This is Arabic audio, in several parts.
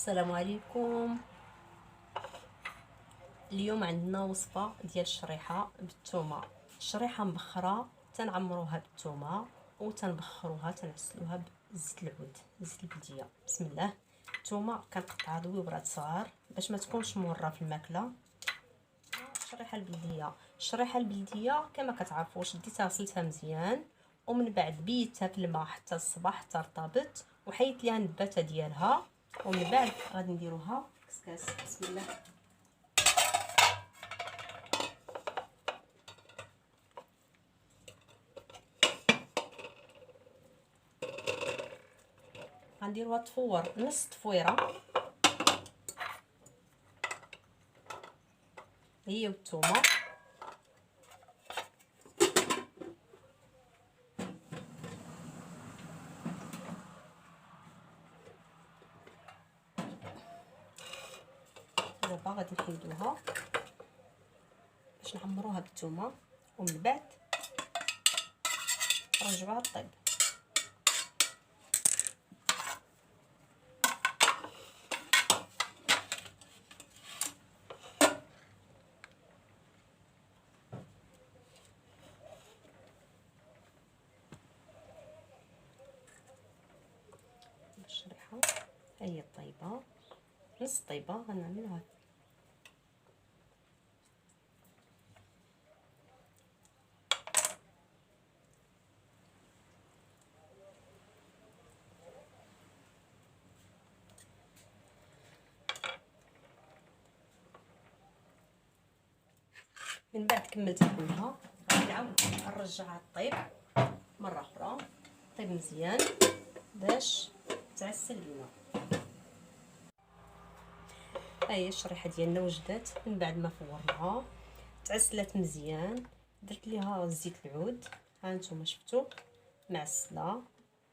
السلام عليكم. اليوم عندنا وصفه ديال الشريحه بالثومه. الشريحه مبخره تنعمروها بالثومه وتنبخروها تنعسلوها بزيت العود زيت البلديه. بسم الله. الثومه كنقطعها دويبرات صغار باش ما تكونش مره في الماكله. الشريحه البلديه كما كتعرفوا شديتها غسلتها مزيان ومن بعد بيتها في الماء حتى الصباح حتى ارتبط وحيت ليها النباته ديالها، ومن بعد غادي نديروها في كاس. بسم الله. غنديروها تفور نص تفويره هي والثومه. دابا غادي نحيدوها باش نعمروها بالثومه ومن بعد نرجعوها طيب. الشريحه هي الطيبه نص طيبه غنعملوها. من بعد كملت كلها غادي نعاود نرجعها طيب مره اخرى، طيب مزيان باش تعسل لينا. ها هي الشريحه ديالنا وجدات من بعد ما فورناها تعسلات مزيان. درت ليها زيت العود، ها نتوما شفتوا معسله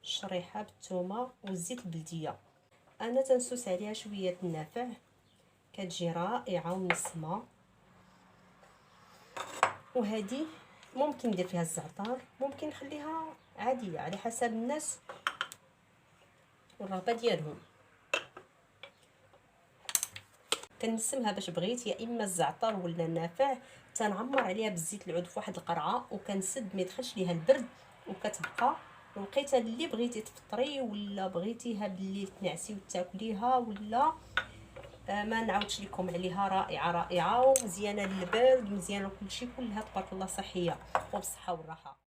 الشريحه بالثومه والزيت البلديه. انا تنسوس عليها شويه النافع كتجي رائعه ومنسمه. وهذه ممكن ندير فيها الزعتر، ممكن نخليها عاديه على حسب الناس والرغبه ديالهم. كنسمها باش بغيت يا اما الزعتر ولا النافع، تنعمر عليها بالزيت العود في واحد القرعه وكنسد ما يدخلش ليها البرد وكتبقى الوقيته اللي بغيتي تفطري ولا بغيتيها بالليل تنعسي وتاكليها ولا ما نعاودش لكم عليها. رائعه رائعه ومزيانه للبرد مزيانه كلشي كلها تبارك الله صحيه وبالصحه والراحه.